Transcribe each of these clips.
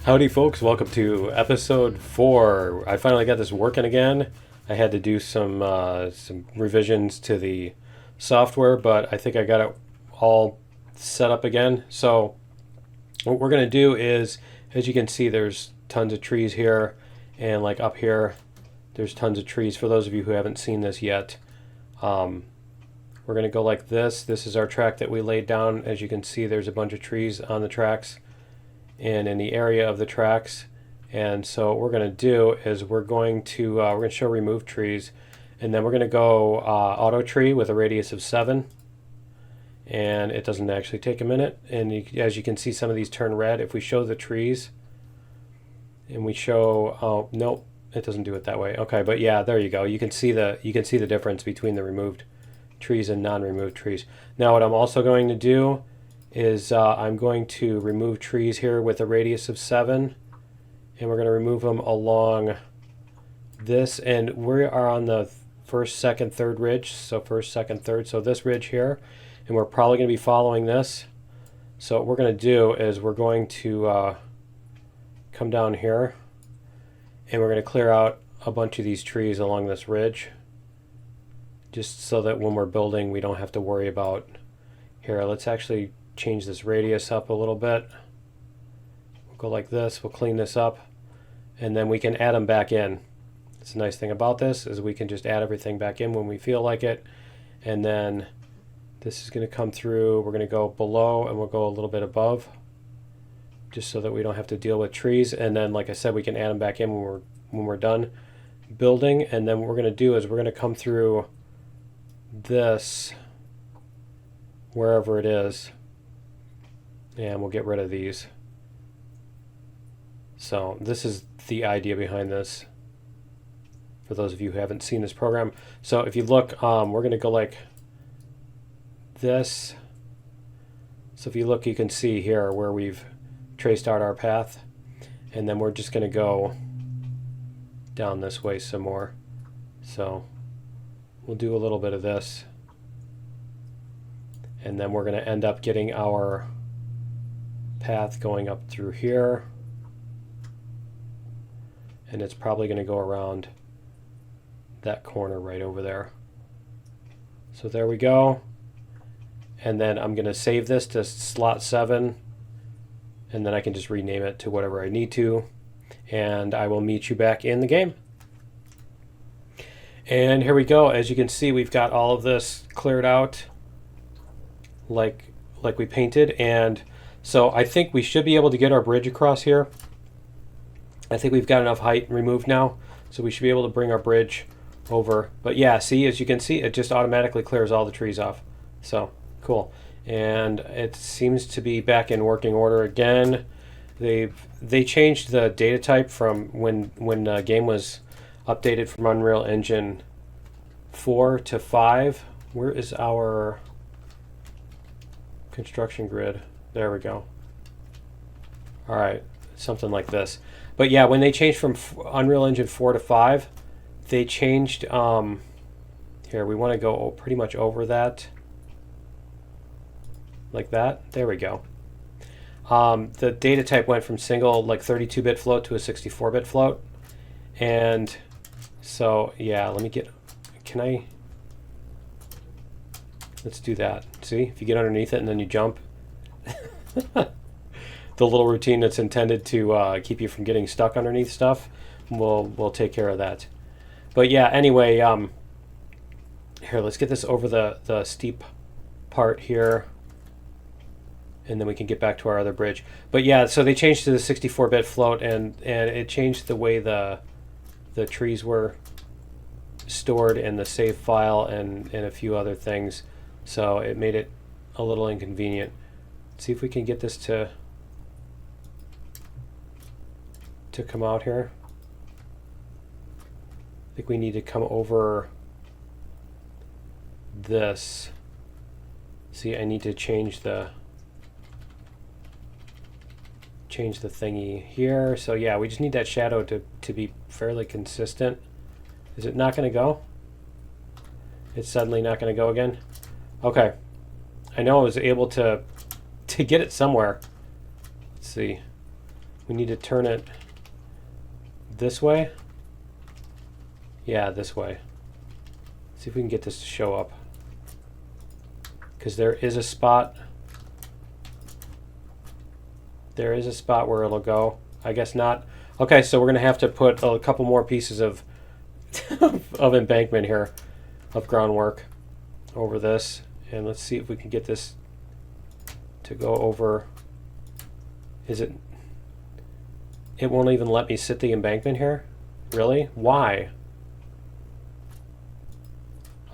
Howdy folks, welcome to episode 4. I finally got this working again. I had to do some revisions to the software, but I think I got it all set up again. So what we're going to do is, as you can see, there's tons of trees here, and like up here, there's tons of trees. For those of you who haven't seen this yet, we're going to go like this. This is our track that we laid down. As you can see, there's a bunch of trees on the tracks and in the area of the tracks. And so what we're going to do is we're going to show remove trees, and then we're going to go auto tree with a radius of 7, and it doesn't actually take a minute. And as you can see, some of these turn red. If we show the trees and we show, oh nope, it doesn't do it that way. Okay, but yeah, there you go. You can see the difference between the removed trees and non-removed trees. Now what I'm also going to do is I'm going to remove trees here with a radius of 7, and we're going to remove them along this, and we are on the first, second, third ridge. So first, second, third, so this ridge here, and we're probably going to be following this. So what we're going to do is we're going to come down here, and we're going to clear out a bunch of these trees along this ridge, just so that when we're building we don't have to worry about. Here, let's actually change this radius up a little bit. We'll go like this, we'll clean this up, and then we can add them back in. It's the nice thing about this is we can just add everything back in when we feel like it. And then this is going to come through, we're going to go below, and we'll go a little bit above, just so that we don't have to deal with trees. And then, like I said, we can add them back in when we're done building. And then what we're going to do is we're going to come through this, wherever it is, and we'll get rid of these. So this is the idea behind this, for those of you who haven't seen this program. So if you look, we're going to go like this. So if you look, you can see here where we've traced out our path, and then we're just going to go down this way some more. So we'll do a little bit of this, and then we're going to end up getting our path going up through here, and it's probably going to go around that corner right over there. So there we go. And then I'm going to save this to slot 7, and then I can just rename it to whatever I need to, and I will meet you back in the game. And here we go. As you can see, we've got all of this cleared out like we painted, and so I think we should be able to get our bridge across here. I think we've got enough height removed now, so we should be able to bring our bridge over. But yeah, see, as you can see, it just automatically clears all the trees off. So cool. And it seems to be back in working order again. They changed the data type from when the game was updated from Unreal Engine 4 to 5. Where is our construction grid? There we go. All right, something like this. But yeah, when they changed from Unreal Engine 4 to 5, they changed, here, we want to go pretty much over that, like that. There we go. The data type went from single, like 32-bit float to a 64-bit float. And so, yeah, let me get, let's do that. See, if you get underneath it and then you jump, the little routine that's intended to keep you from getting stuck underneath stuff will take care of that. But yeah, anyway, here, let's get this over the steep part here, and then we can get back to our other bridge. But yeah, so they changed to the 64-bit float, and it changed the way the trees were stored in the save file and a few other things. So it made it a little inconvenient. Let's see if we can get this to come out here. I think we need to come over this. See, I need to change the thingy here. So yeah, we just need that shadow to be fairly consistent. Is it not going to go? It's suddenly not going to go again? Okay. I know I was able to get it somewhere. Let's see. We need to turn it this way. Yeah, this way. See if we can get this to show up. Because there is a spot. There is a spot where it'll go. I guess not. Okay, so we're going to have to put a couple more pieces of of embankment here, of groundwork over this. And let's see if we can get this to go over. Is it? It won't even let me sit the embankment here? Really? Why?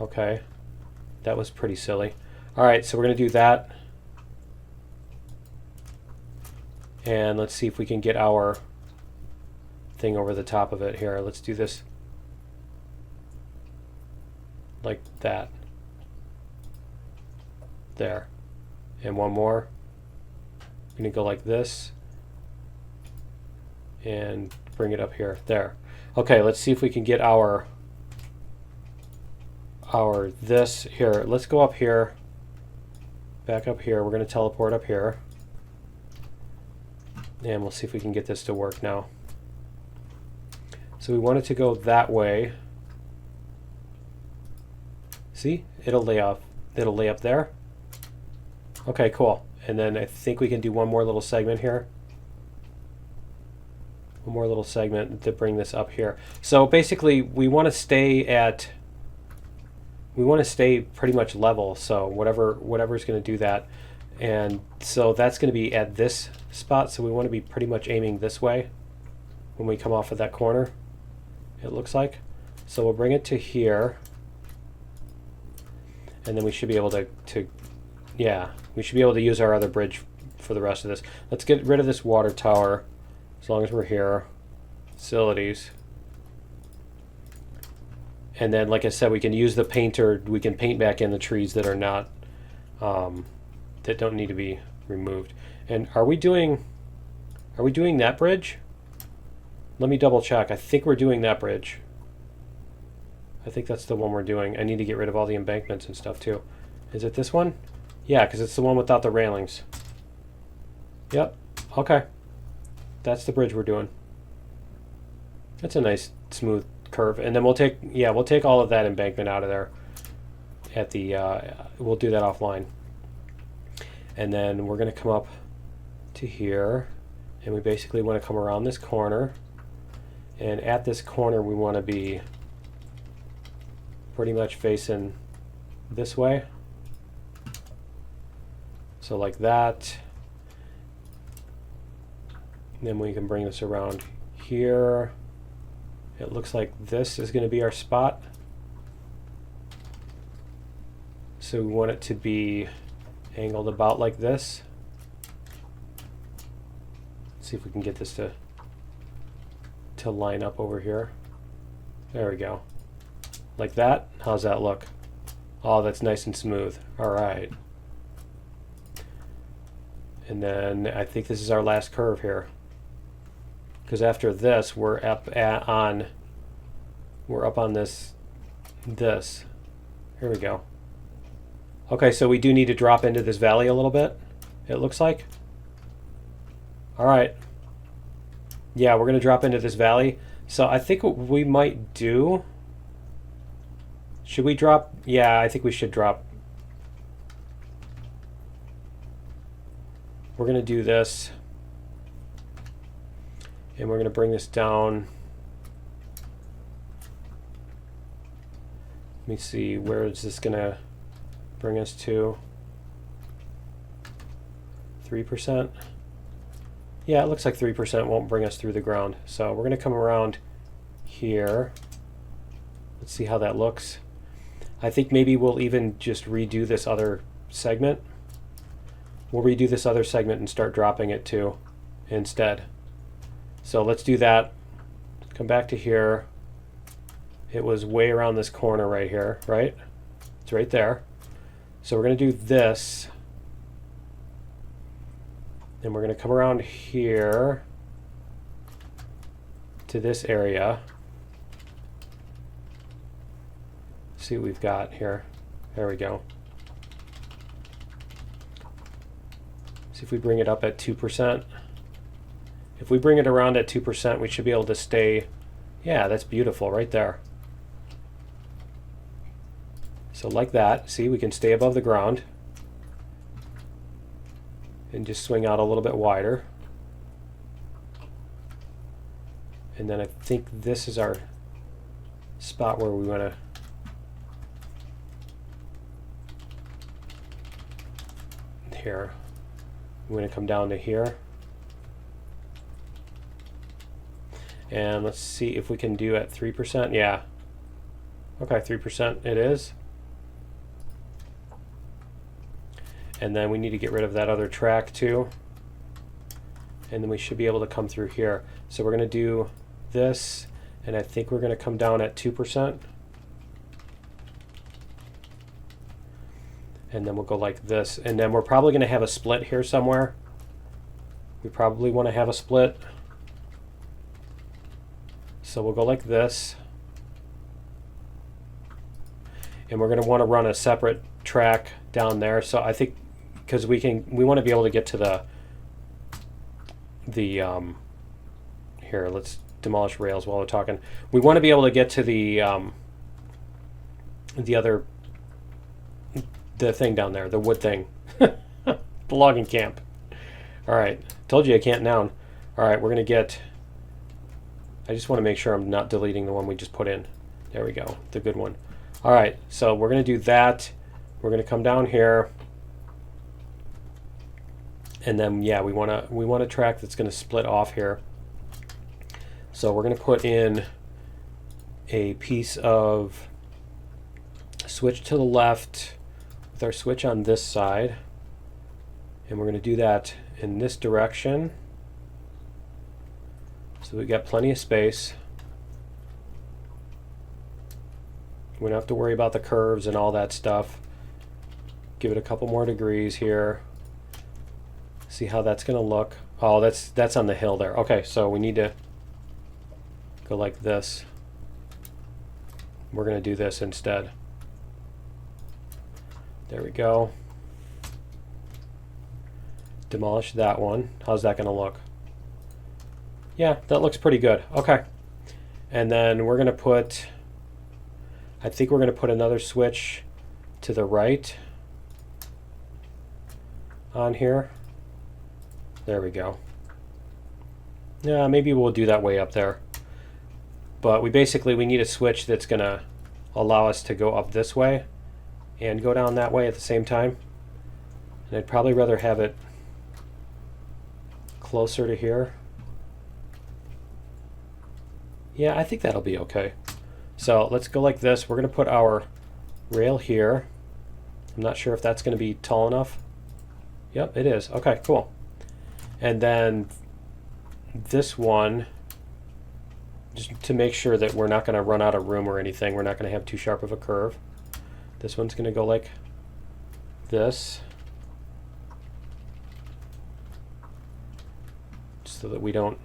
Okay. That was pretty silly. Alright, so we're going to do that. And let's see if we can get our thing over the top of it here. Let's do this like that. There. And one more. I'm going to go like this. And bring it up here. There. Okay, let's see if we can get our this here. Let's go up here. Back up here. We're going to teleport up here. And we'll see if we can get this to work now. So we want it to go that way. See? It'll lay up there. Okay, cool. And then I think we can do one more little segment here. One more little segment to bring this up here. So basically we want to stay pretty much level. So whatever's going to do that. And so that's going to be at this spot. So we want to be pretty much aiming this way when we come off of that corner, it looks like. So we'll bring it to here. And then we should be able to we should be able to use our other bridge for the rest of this. Let's get rid of this water tower as long as we're here. Facilities. And then, like I said, we can use the painter. We can paint back in the trees that are not, that don't need to be removed. And are we doing that bridge? Let me double check. I think we're doing that bridge. I think that's the one we're doing. I need to get rid of all the embankments and stuff too. Is it this one? Yeah, because it's the one without the railings. Yep. Okay. That's the bridge we're doing. That's a nice smooth curve. And then we'll take all of that embankment out of there at the we'll do that offline. And then we're going to come up to here, and we basically want to come around this corner, and at this corner we want to be pretty much facing this way, so like that. And then we can bring this around here. It looks like this is going to be our spot, so we want it to be angled about like this. Let's see if we can get this to line up over here. There we go. Like that. How's that look? Oh, that's nice and smooth. All right. And then I think this is our last curve here, because after this we're up on this. Here we go. Okay, so we do need to drop into this valley a little bit, it looks like. All right. Yeah, we're going to drop into this valley. So I think what we might do... Should we drop? Yeah, I think we should drop. We're going to do this. And we're going to bring this down. Let me see, where is this going to bring us to? 3%. Yeah, it looks like 3% won't bring us through the ground. So we're going to come around here. Let's see how that looks. I think maybe we'll even just redo this other segment. We'll redo this other segment and start dropping it too instead. So let's do that. Come back to here. It was way around this corner right here, right? It's right there. So we're going to do this. And we're going to come around here to this area. See what we've got here. There we go. See if we bring it up at 2%. If we bring it around at 2%, we should be able to stay. Yeah, that's beautiful right there. So like that, see, we can stay above the ground and just swing out a little bit wider. And then I think this is our spot where we want to here. I'm going to come down to here. And let's see if we can do at 3%. Yeah. Okay, 3% it is. And then we need to get rid of that other track too. And then we should be able to come through here. So we're going to do this, and I think we're going to come down at 2%. And then we'll go like this. And then we're probably going to have a split here somewhere. We probably want to have a split. So we'll go like this. And we're going to want to run a separate track down there. So I think because we want to be able to get to the here, let's demolish rails while we're talking. We want to be able to get to the thing down there, the wood thing. The logging camp. All right, told you I can't noun. All right, we're going to get, I just want to make sure I'm not deleting the one we just put in. There we go, the good one. All right, so we're going to do that. We're going to come down here. And then, yeah, we want a track that's going to split off here. So we're going to put in a piece of switch to the left with our switch on this side. And we're going to do that in this direction. So we've got plenty of space. We don't have to worry about the curves and all that stuff. Give it a couple more degrees here. See how that's going to look. Oh, that's on the hill there. Okay, so we need to go like this. We're going to do this instead. There we go. Demolish that one. How's that going to look? Yeah, that looks pretty good. Okay. And then we're going to put, I think we're going to put another switch to the right on here. There we go. Yeah, maybe we'll do that way up there. But we need a switch that's going to allow us to go up this way and go down that way at the same time. And I'd probably rather have it closer to here. Yeah, I think that'll be okay. So let's go like this. We're going to put our rail here. I'm not sure if that's going to be tall enough. Yep, it is. Okay, cool. And then this one, just to make sure that we're not going to run out of room or anything, we're not going to have too sharp of a curve. This one's going to go like this, so that we don't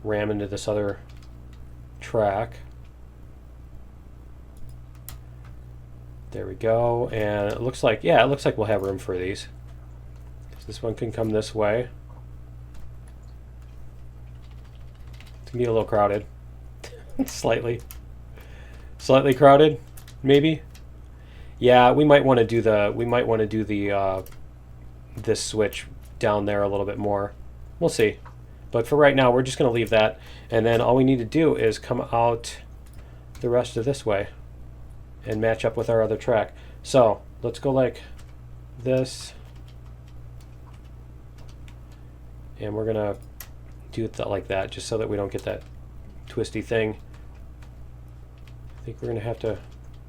ram into this other track. There we go. And it looks like, yeah, it looks like we'll have room for these. This one can come this way. It's gonna be a little crowded. Slightly crowded, maybe. Yeah, we might want to do the this switch down there a little bit more. We'll see. But for right now, we're just going to leave that. And then all we need to do is come out the rest of this way and match up with our other track. So let's go like this. And we're going to do it like that, just so that we don't get that twisty thing. I think we're going to have to...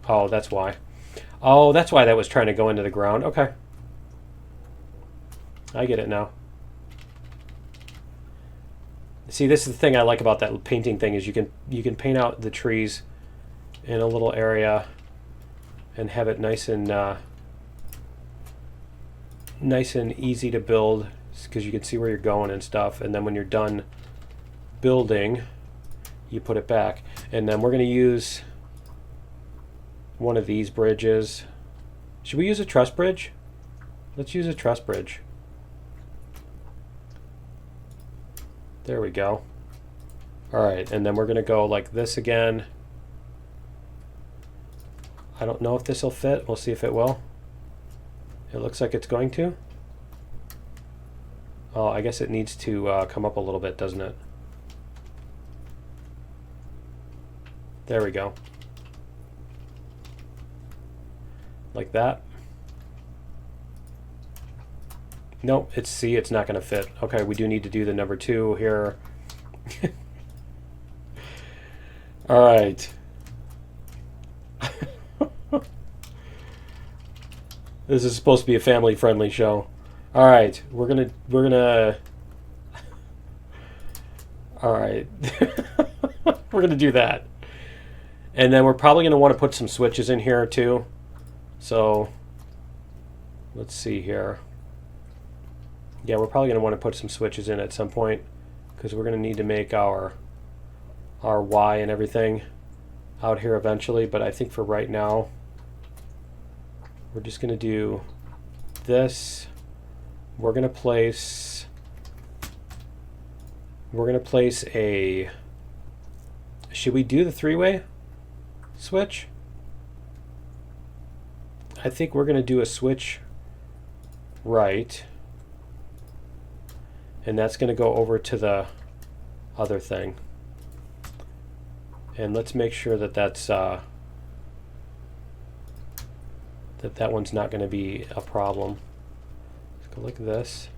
Oh, that's why. Oh, that's why that was trying to go into the ground. Okay. I get it now. See, this is the thing I like about that painting thing, is you can paint out the trees in a little area and have it nice and easy to build, because you can see where you're going and stuff. And then when you're done building, you put it back. And then we're going to use one of these bridges. Should we use a truss bridge? Let's use a truss bridge. There we go. All right, and then we're going to go like this again. I don't know if this will fit. We'll see if it will. It looks like it's going to. Oh, I guess it needs to come up a little bit, doesn't it? There we go. Like that. Nope, it's not going to fit. Okay, we do need to do the number 2 here. All right. This is supposed to be a family-friendly show. All right, we're gonna. All right, we're gonna do that, and then we're probably gonna want to put some switches in here too. So let's see here. Yeah, we're probably gonna want to put some switches in at some point because we're gonna need to make our Y and everything out here eventually. But I think for right now, we're just gonna do this. We're gonna place a. Should we do the 3-way switch? I think we're gonna do a switch right, and that's gonna go over to the other thing. And let's make sure that that's that one's not going to be a problem. Let's go like this.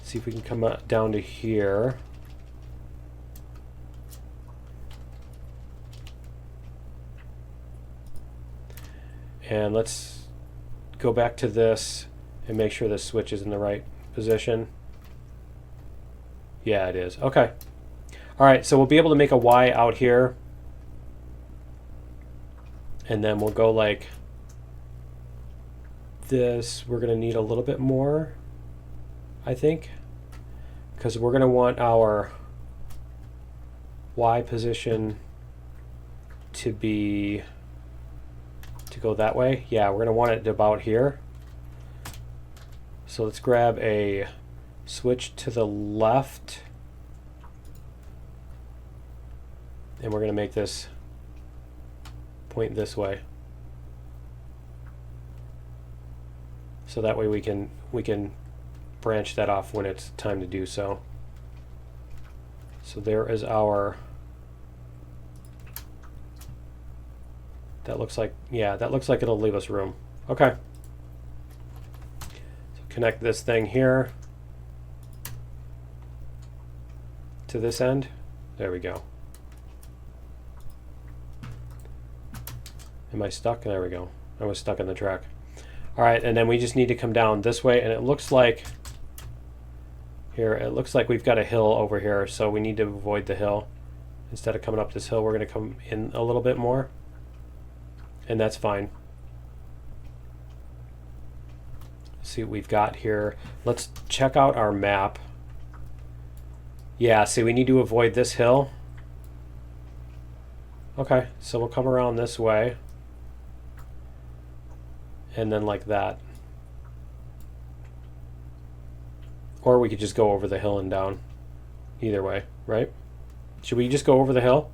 See if we can come down to here. And let's go back to this and make sure this switch is in the right position. Yeah, it is. Okay. All right, so we'll be able to make a Y out here. And then we'll go like this. We're going to need a little bit more, I think, because we're going to want our Y position to go that way. Yeah, we're going to want it about here. So let's grab a switch to the left, and we're going to make this point this way, so that way we can branch that off when it's time to do so. So there is our. That looks like, yeah, that looks like it'll leave us room. Okay. So connect this thing here to this end. There we go. Am I stuck? There we go. I was stuck in the track. All right, and then we just need to come down this way, and it looks like here, it looks like we've got a hill over here, so we need to avoid the hill. Instead of coming up this hill, we're going to come in a little bit more, and that's fine. See what we've got here. Let's check out our map. Yeah, see, we need to avoid this hill. Okay, so we'll come around this way. And then like that. Or we could just go over the hill and down. Either way, right? Should we just go over the hill?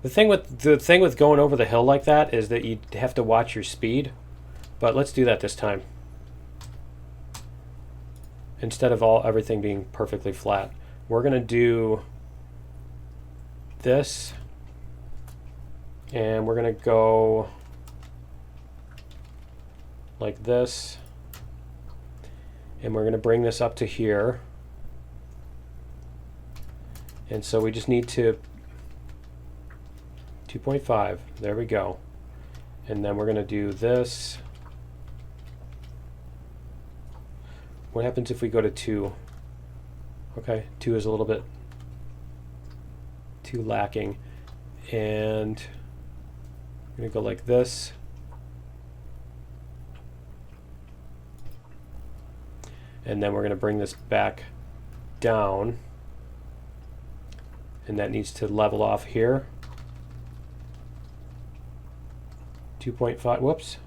The thing with going over the hill like that is that you have to watch your speed. But let's do that this time. Instead of everything being perfectly flat. We're going to do this. And we're going to go like this, and we're going to bring this up to here, and so we just need to 2.5. There we go. And then we're going to do this. What happens if we go to 2? Okay, 2 is a little bit too lacking, and I'm going to go like this. And then we're going to bring this back down. And that needs to level off here. 2.5, whoops.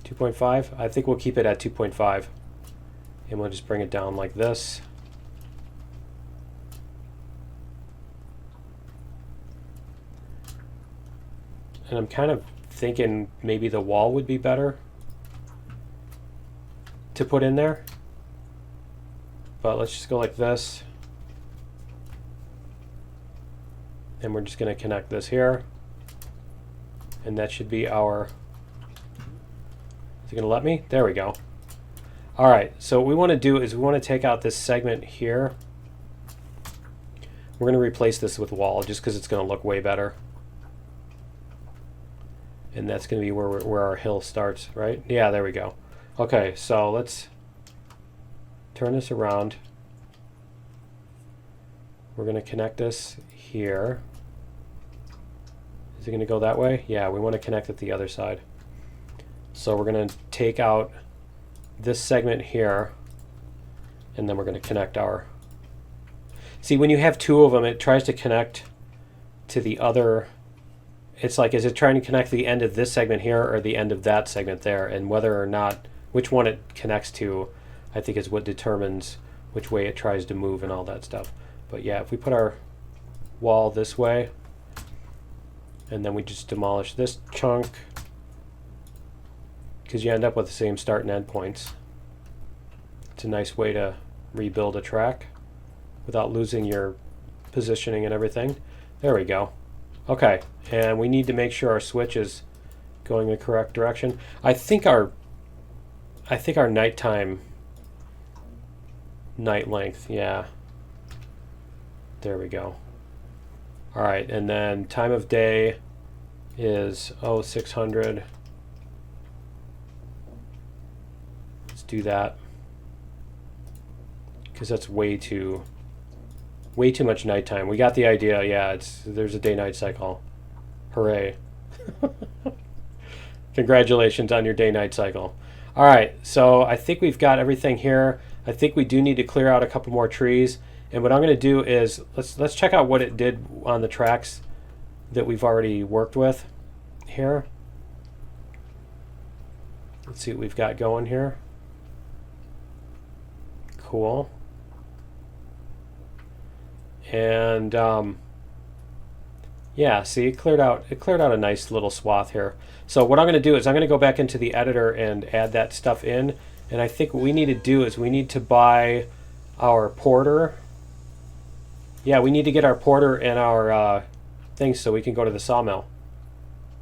2.5, I think we'll keep it at 2.5. And we'll just bring it down like this. And I'm kind of thinking maybe the wall would be better to put in there. But let's just go like this. And we're just going to connect this here. And that should be our... Is it going to let me? There we go. All right, so what we want to do is we want to take out this segment here. We're going to replace this with wall just because it's going to look way better. And that's going to be where our hill starts, right? Yeah, there we go. Okay, so let's turn this around. We're going to connect this here. Is it going to go that way? Yeah, we want to connect it the other side. So we're going to take out this segment here, and then we're going to connect our... See, when you have two of them, it tries to connect to the other... It's like, is it trying to connect the end of this segment here or the end of that segment there? And whether or not, which one it connects to, I think is what determines which way it tries to move and all that stuff. But yeah, if we put our wall this way, and then we just demolish this chunk, because you end up with the same start and end points. It's a nice way to rebuild a track without losing your positioning and everything. There we go. Okay, and we need to make sure our switch is going the correct direction. I think our nighttime night length, yeah. There we go. All right, and then time of day is 0600. Let's do that, because that's way too much nighttime. We got the idea. Yeah, there's a day-night cycle. Hooray. Congratulations on your day-night cycle. All right, so I think we've got everything here. I think we do need to clear out a couple more trees. And what I'm going to do is let's check out what it did on the tracks that we've already worked with here. Let's see what we've got going here. Cool. And yeah, see, it cleared out a nice little swath here. So what I'm going to do is I'm going to go back into the editor and add that stuff in. And I think what we need to do is we need to buy our porter. Yeah, we need to get our porter and our things so we can go to the sawmill,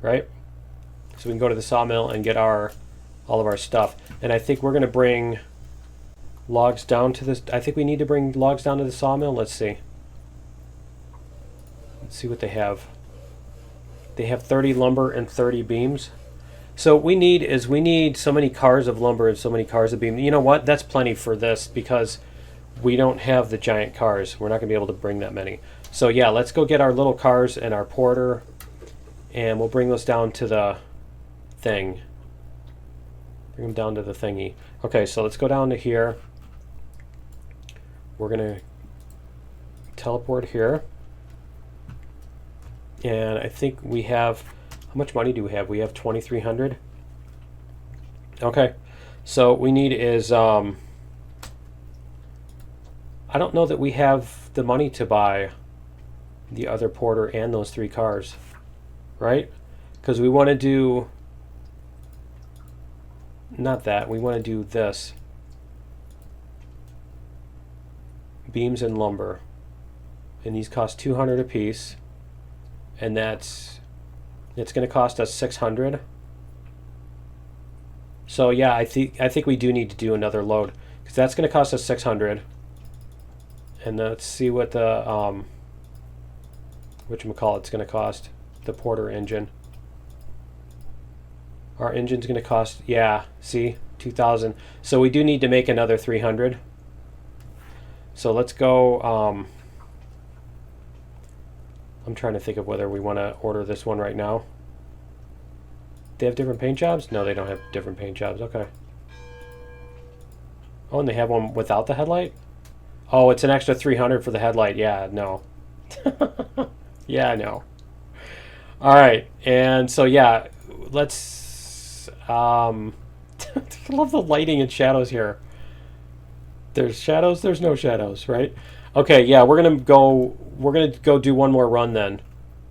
right? So we can go to the sawmill and get all of our stuff. And I think we're going to bring logs down to this. I think we need to bring logs down to the sawmill. Let's see. Let's see what they have. They have 30 lumber and 30 beams. So what we need so many cars of lumber and so many cars of beam. You know what? That's plenty for this because we don't have the giant cars. We're not going to be able to bring that many. So yeah, let's go get our little cars and our porter, and we'll bring those down to the thing. Bring them down to the thingy. Okay, so let's go down to here. We're going to teleport here. And I think we have, how much money do we have? We have 2,300. Okay, so what we need is, I don't know that we have the money to buy the other porter and those 3 cars, right? Because we want to do, not that, we want to do this. Beams and lumber. And these cost 200 a piece. And it's going to cost us 600. So yeah, I think we do need to do another load because that's going to cost us 600. And let's see what the whatchamacallit's going to cost, the porter engine. Our engine's going to cost, yeah, see, 2,000. So we do need to make another 300. So let's go. I'm trying to think of whether we want to order this one right now. They have different paint jobs? No, they don't have different paint jobs. Okay. Oh, and they have one without the headlight? Oh, it's an extra 300 for the headlight. Yeah, no. Yeah, no. All right. And so, yeah, let's... I love the lighting and shadows here. There's shadows, there's no shadows, right? Okay, yeah, we're gonna go do one more run then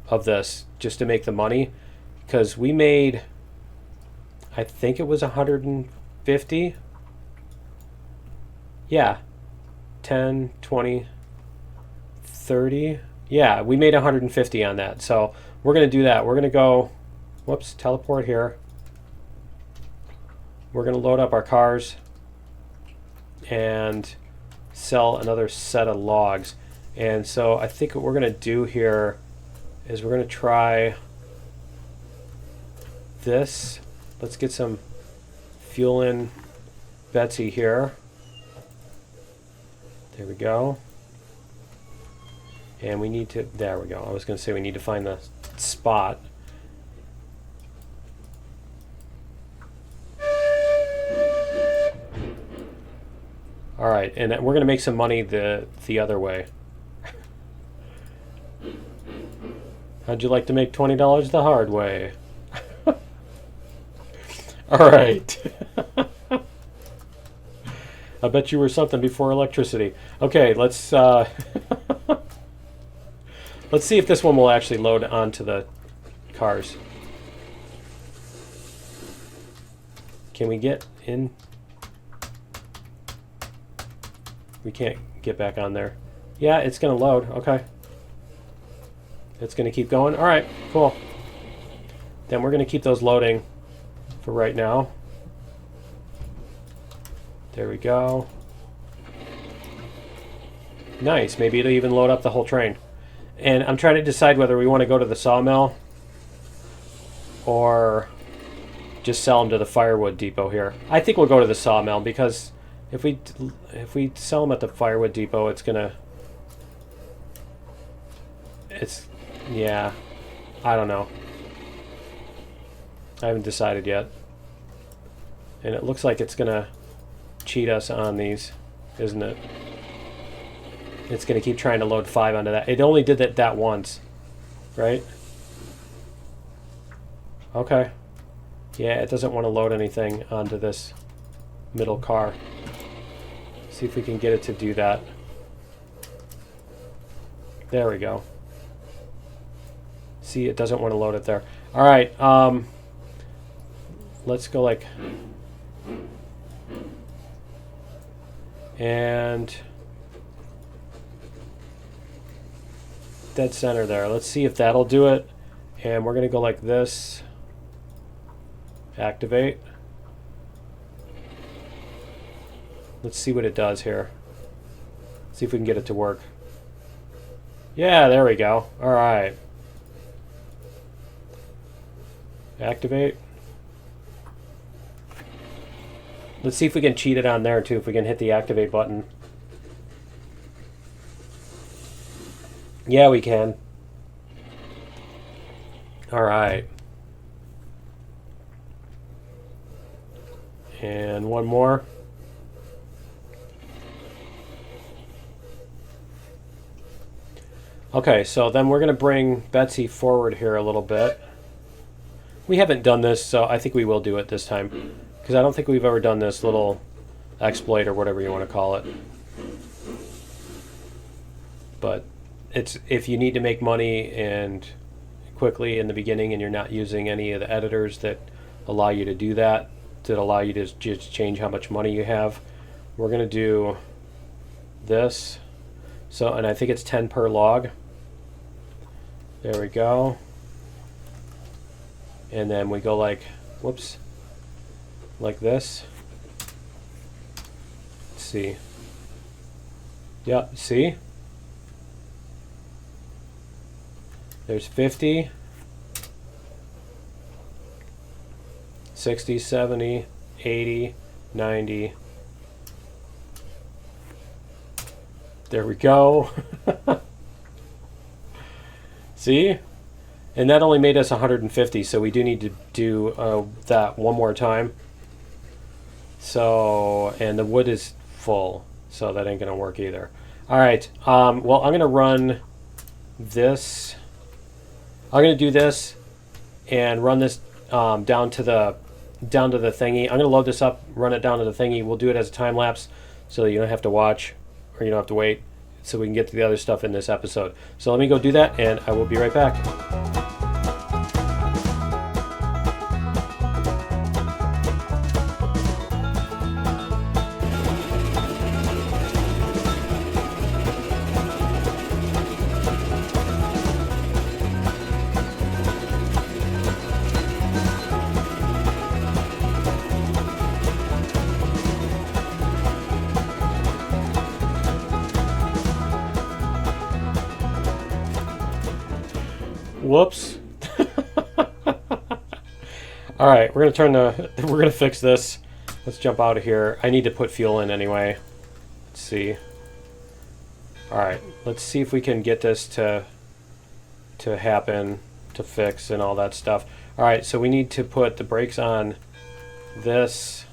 of this just to make the money, because we made, I think it was 150. Yeah, 10, 20, 30. Yeah, we made 150 on that. So we're gonna do that. We're gonna go, whoops, teleport here. We're gonna load up our cars and sell another set of logs. And so I think what we're gonna do here is we're gonna try this. Let's get some fuel in Betsy here. There we go. And we need to, there we go. I was gonna say we need to find the spot. All right, and we're gonna make some money the other way. How'd you like to make $20 the hard way? All right. I bet you were something before electricity. Okay, let's let's see if this one will actually load onto the cars. Can we get in? We can't get back on there. Yeah, it's gonna load. Okay. It's gonna keep going. All right, cool. Then we're gonna keep those loading for right now. There we go. Nice. Maybe it'll even load up the whole train. And I'm trying to decide whether we want to go to the sawmill or just sell them to the firewood depot here. I think we'll go to the sawmill, because if we sell them at the firewood depot, yeah, I don't know. I haven't decided yet. And it looks like it's gonna cheat us on these, isn't it? It's gonna keep trying to load 5 onto that. It only did that once, right? Okay. Yeah, it doesn't want to load anything onto this middle car. See if we can get it to do that. There we go. See, it doesn't want to load it there. All right, let's go like, and dead center there. Let's see if that'll do it. And we're gonna go like this. Activate. Let's see what it does here. See if we can get it to work. Yeah, there we go. All right. Activate. Let's see if we can cheat it on there too, if we can hit the activate button. Yeah, we can. All right. And one more. Okay, so then we're going to bring Betsy forward here a little bit. We haven't done this, so I think we will do it this time, because I don't think we've ever done this little exploit or whatever you want to call it. But it's, if you need to make money and quickly in the beginning and you're not using any of the editors that allow you to do that, that allow you to just change how much money you have, we're going to do this. So, and I think it's 10 per log. There we go. And then we go like, whoops, like this. Let's see. Yep, see? There's 50, 60, 70, 80, 90. There we go. See? And that only made us 150, so we do need to do that one more time. So, and the wood is full, so that ain't gonna work either. All right, well, I'm gonna run this. I'm gonna do this and run this down to the thingy. I'm gonna load this up, run it down to the thingy. We'll do it as a time lapse so that you don't have to watch or you don't have to wait, so we can get to the other stuff in this episode. So let me go do that, and I will be right back. Whoops. All right, we're gonna fix this. Let's jump out of here. I need to put fuel in anyway. Let's see. All right, let's see if we can get this to happen, to fix and all that stuff. All right, so we need to put the brakes on this,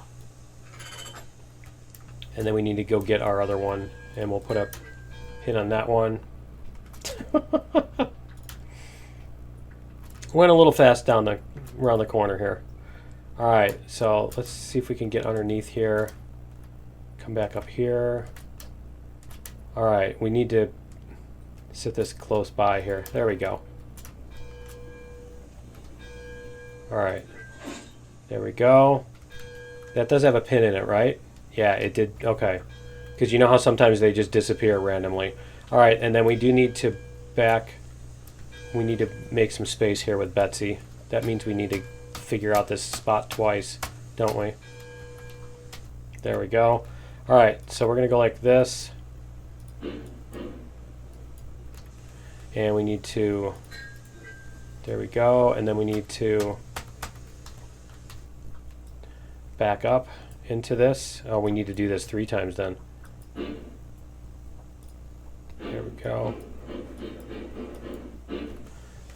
and then we need to go get our other one, and we'll put a pin on that one. Went a little fast down around the corner here. All right, so let's see if we can get underneath here. Come back up here. All right, we need to sit this close by here. There we go. All right, there we go. That does have a pin in it, right? Yeah, it did. Okay, because you know how sometimes they just disappear randomly. All right, and then we do need to we need to make some space here with Betsy. That means we need to figure out this spot twice, don't we? There we go. All right, so we're gonna go like this. And we need to, there we go, and then we need to back up into this. Oh, we need to do this 3 times then. There we go.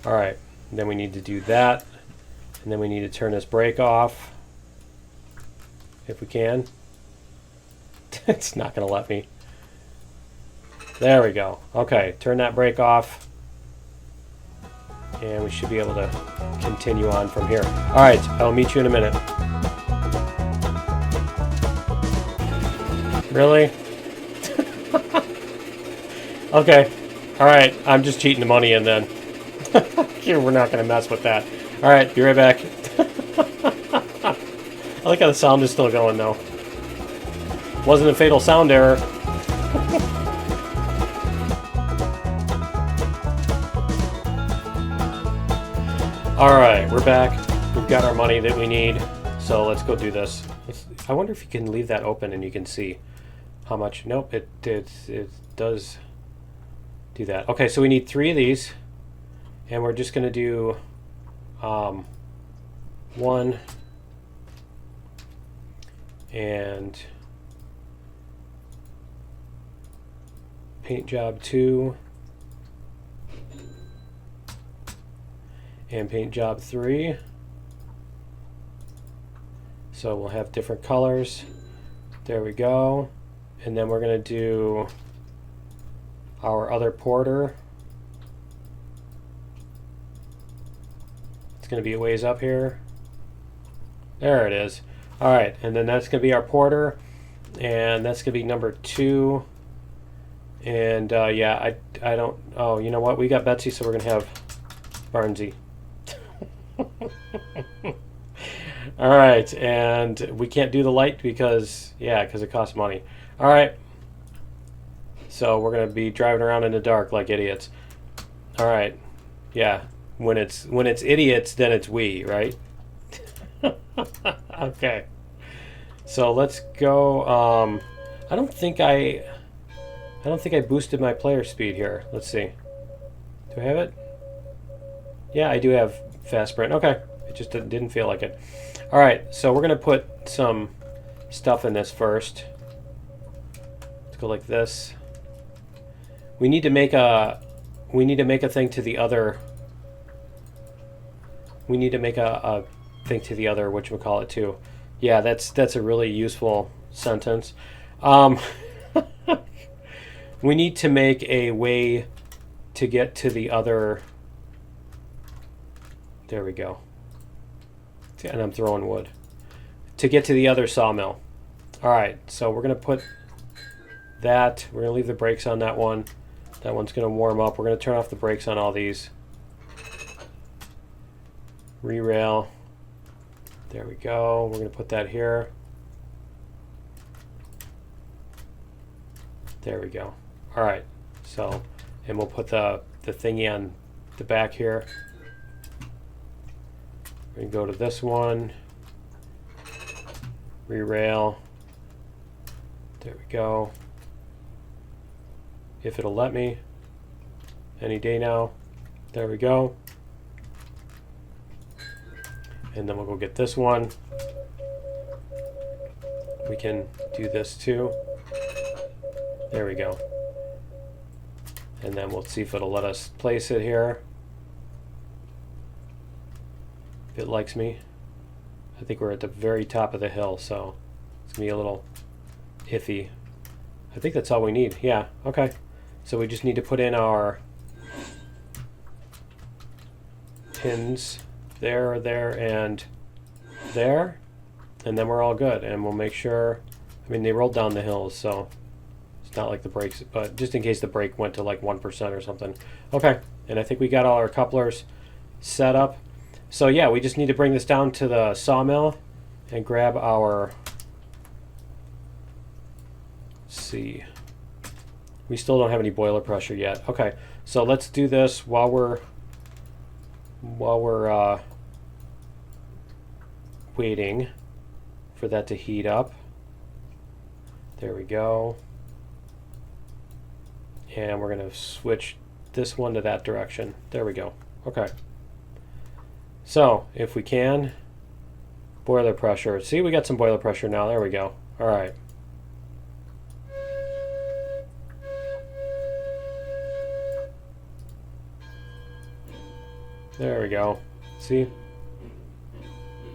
All right, and then we need to do that, and then we need to turn this brake off, if we can. It's not gonna let me. There we go. Okay, turn that brake off, and we should be able to continue on from here. All right, I'll meet you in a minute. Really? Okay, all right, I'm just cheating the money in then. We're not going to mess with that. All right, be right back. I like how the sound is still going, though. Wasn't a fatal sound error. All right, we're back. We've got our money that we need, so let's go do this. I wonder if you can leave that open and you can see how much. Nope, it does do that. Okay, so we need 3 of these. And we're just going to do 1 and paint job 2 and paint job 3. So we'll have different colors. There we go. And then we're going to do our other porter. It's going to be a ways up here. There it is. All right, and then that's going to be our porter, and that's going to be number 2. And yeah, I don't. Oh, you know what? We got Betsy, so we're going to have Barnesy. All right, and we can't do the light because it costs money. All right, so we're going to be driving around in the dark like idiots. All right, yeah. When it's idiots, then it's we, right? Okay. So let's go. I don't think I boosted my player speed here. Let's see. Do I have it? Yeah, I do have fast sprint. Okay. It just didn't feel like it. All right. So we're gonna put some stuff in this first. Let's go like this. We need to make a thing to the other. We need to make a thing to the other, whatchamacallit, too. Yeah, that's a really useful sentence. We need to make a way to get to the other. There we go. And I'm throwing wood. To get to the other sawmill. All right, so we're going to put that. We're going to leave the brakes on that one. That one's going to warm up. We're going to turn off the brakes on all these. Re-rail. There we go. We're going to put that here. There we go. All right. So, and we'll put the thingy on the back here. We can go to this one. Re-rail. There we go. If it'll let me. Any day now. There we go. And then we'll go get this one. We can do this too. There we go. And then we'll see if it'll let us place it here. If it likes me. I think we're at the very top of the hill, so it's going to be a little iffy. I think that's all we need. Yeah, okay. So we just need to put in our pins there, there, and there. And then we're all good. And we'll make sure, I mean, they rolled down the hills, so it's not like the brakes, but just in case the brake went to like 1% or something. Okay, and I think we got all our couplers set up. So yeah, we just need to bring this down to the sawmill and grab our, let's see, we still don't have any boiler pressure yet. Okay, so let's do this while we're waiting for that to heat up. There we go. And we're going to switch this one to that direction. There we go. Okay. So, if we can, boiler pressure. See, we got some boiler pressure now. There we go. All right. There we go. See?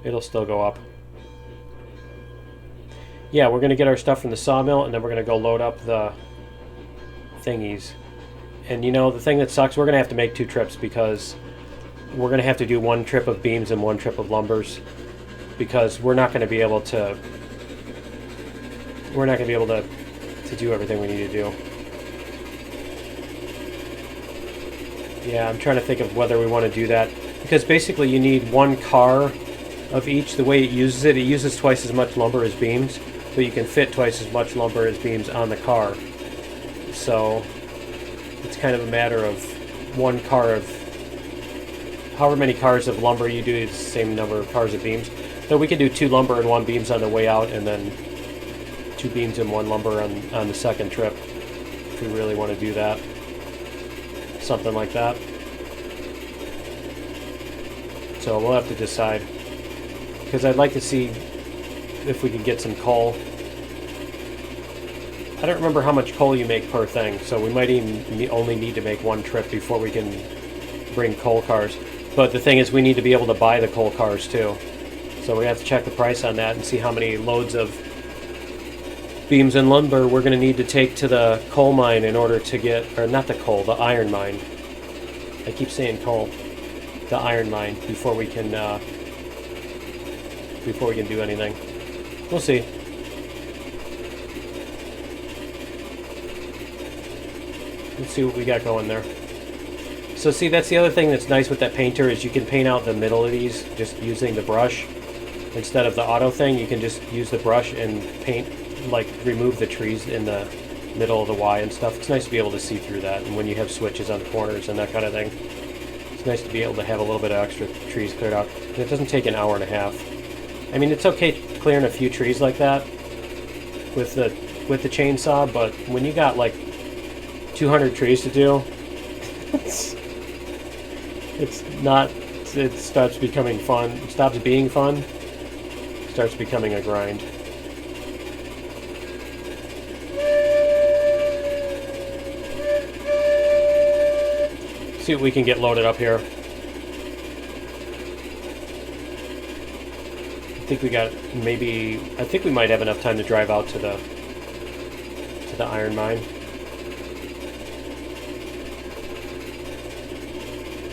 It'll still go up. Yeah, we're going to get our stuff from the sawmill, and then we're going to go load up the thingies. And you know, the thing that sucks, we're going to have to make 2 trips because we're going to have to do 1 trip of beams and 1 trip of lumbers because we're not going to be able to do everything we need to do. Yeah, I'm trying to think of whether we want to do that because basically you need 1 car of each. The way it uses twice as much lumber as beams, but you can fit twice as much lumber as beams on the car. So it's kind of a matter of 1 car of however many cars of lumber you do is the same number of cars of beams. So we can do 2 lumber and 1 beams on the way out, and then 2 beams and 1 lumber on the second trip if we really want to do that. Something like that. So we'll have to decide because I'd like to see if we can get some coal. I don't remember how much coal you make per thing, so we might even only need to make 1 trip before we can bring coal cars. But the thing is, we need to be able to buy the coal cars too. So we have to check the price on that and see how many loads of beams and lumber we're going to need to take to the coal mine in order to get, or not the coal, the iron mine. I keep saying coal. The iron mine before we can do anything. We'll see. Let's see what we got going there. So see, that's the other thing that's nice with that painter is you can paint out the middle of these just using the brush. Instead of the auto thing, you can just use the brush and paint, like remove the trees in the middle of the Y and stuff. It's nice to be able to see through that, and when you have switches on the corners and that kind of thing. It's nice to be able to have a little bit of extra trees cleared out. And it doesn't take an hour and a half. I mean, it's okay clearing a few trees like that with the chainsaw, but when you got like 200 trees to do, it starts becoming fun. It stops being fun. Starts becoming a grind. See what we can get loaded up here. I think we might have enough time to drive out to the iron mine.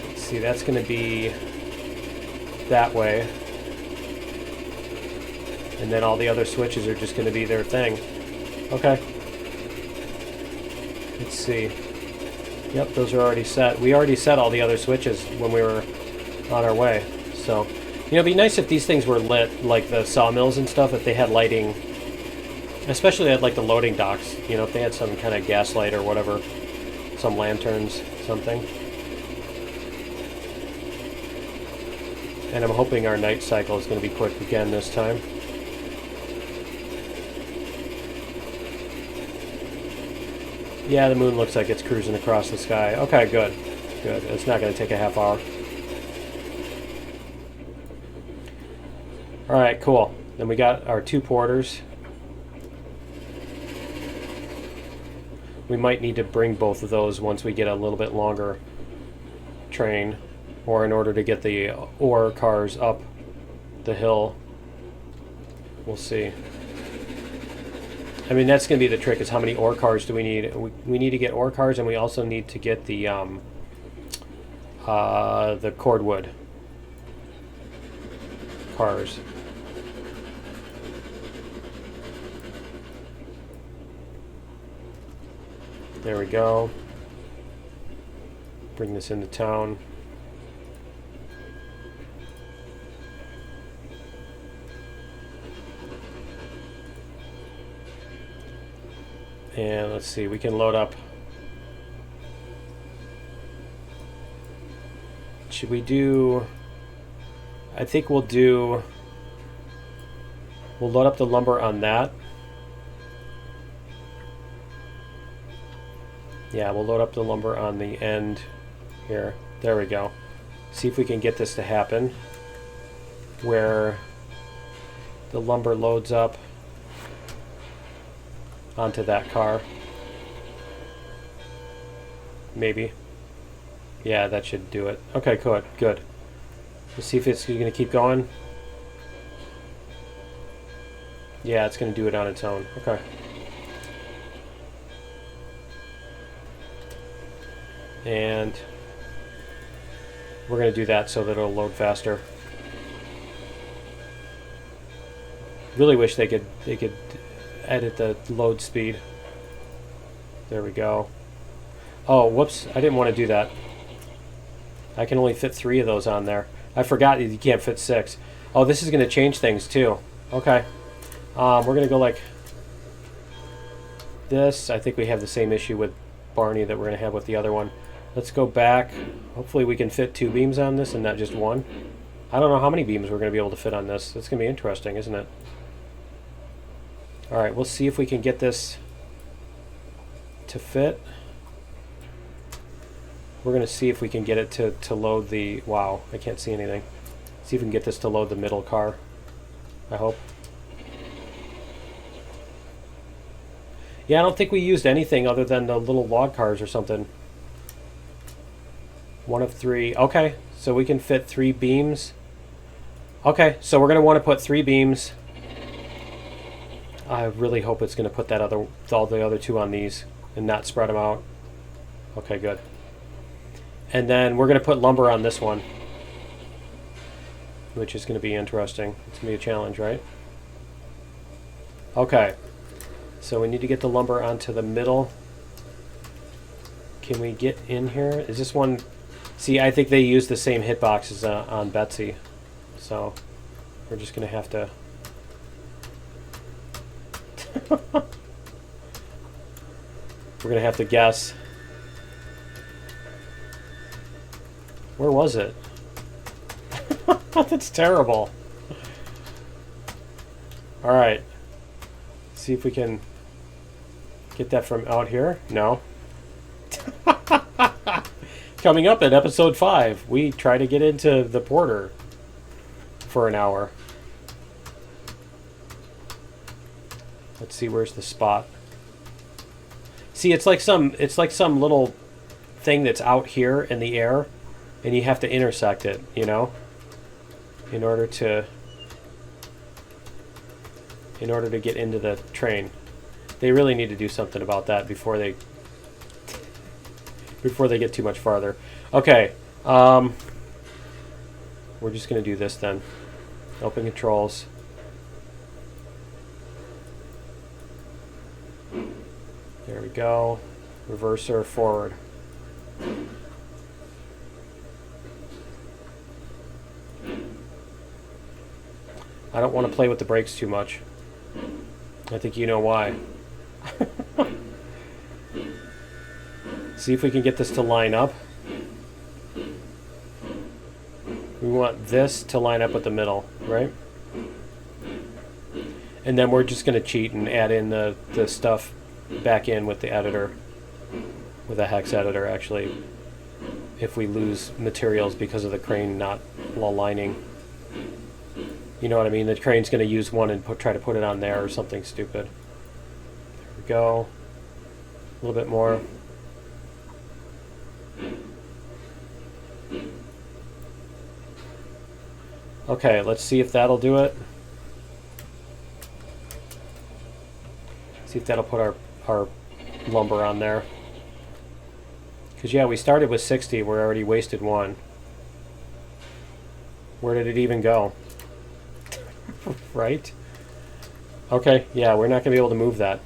Let's see, that's going to be that way. And then all the other switches are just going to be their thing. Okay. Let's see. Yep, those are already set. We already set all the other switches when we were on our way. So, you know, it'd be nice if these things were lit, like the sawmills and stuff, if they had lighting, especially at like the loading docks. You know, if they had some kind of gas light or whatever, some lanterns, something. And I'm hoping our night cycle is going to be quick again this time. Yeah, the moon looks like it's cruising across the sky. Okay, good. Good. It's not going to take a half hour. Alright, cool. Then we got our 2 porters. We might need to bring both of those once we get a little bit longer train, or in order to get the ore cars up the hill. We'll see. I mean, that's going to be the trick, is how many ore cars do we need? We need to get ore cars, and we also need to get the cordwood cars. There we go. Bring this into town. And let's see, we can load up. Should we do... I think we'll load up the lumber on that. Yeah, we'll load up the lumber on the end here. There we go. See if we can get this to happen, where the lumber loads up onto that car. Maybe. Yeah, that should do it. Okay, good. Good. Let's see if it's going to keep going. Yeah, it's going to do it on its own. Okay. And we're going to do that so that it'll load faster. Really wish they could edit the load speed. There we go. Oh, whoops. I didn't want to do that. I can only fit 3 of those on there. I forgot you can't fit 6. Oh, this is going to change things too. Okay. We're going to go like this. I think we have the same issue with Barney that we're going to have with the other one. Let's go back. Hopefully we can fit 2 beams on this and not just 1. I don't know how many beams we're going to be able to fit on this. It's going to be interesting, isn't it? Alright, we'll see if we can get this to fit. We're going to see if we can get it to load the... Wow, I can't see anything. See if we can get this to load the middle car. I hope. Yeah, I don't think we used anything other than the little log cars or something. 1 of 3. Okay, so we can fit 3 beams. Okay, so we're going to want to put 3 beams. I really hope it's going to put that all the other 2 on these and not spread them out. Okay, good. And then we're going to put lumber on this one, which is going to be interesting. It's going to be a challenge, right? Okay. So we need to get the lumber onto the middle. Can we get in here? Is this one... See, I think they use the same hitboxes on Betsy. So we're just going to have to... We're going to have to guess. Where was it? That's terrible. Alright. See if we can get that from out here. No. Coming up in episode 5, we try to get into the porter for an hour. Let's see, where's the spot? See, it's like some little thing that's out here in the air, and you have to intersect it, you know, in order to get into the train. They really need to do something about that before they get too much farther. Okay, we're just gonna do this then. Open controls. There we go. reverse or forward. I don't want to play with the brakes too much. I think you know why. See if we can get this to line up. We want this to line up with the middle, right? And then we're just going to cheat and add in the stuff back in with the editor. With a hex editor, actually. If we lose materials because of the crane not aligning. You know what I mean? The crane's going to use one and try to put it on there or something stupid. There we go. A little bit more. Okay, let's see if that'll do it. See if that'll put our lumber on there. Because, yeah, we started with 60. We already wasted one. Where did it even go? Right? Okay, yeah, we're not going to be able to move that.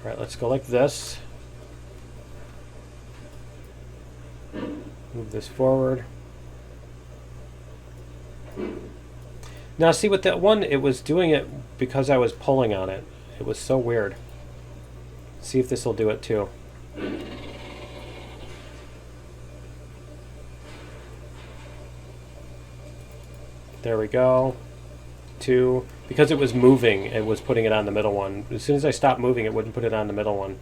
All right, let's go like this. Move this forward. Now, see, with that one, it was doing it because I was pulling on it. It was so weird. See if this will do it too. There we go. 2. Because it was moving, it was putting it on the middle one. As soon as I stopped moving, it wouldn't put it on the middle one.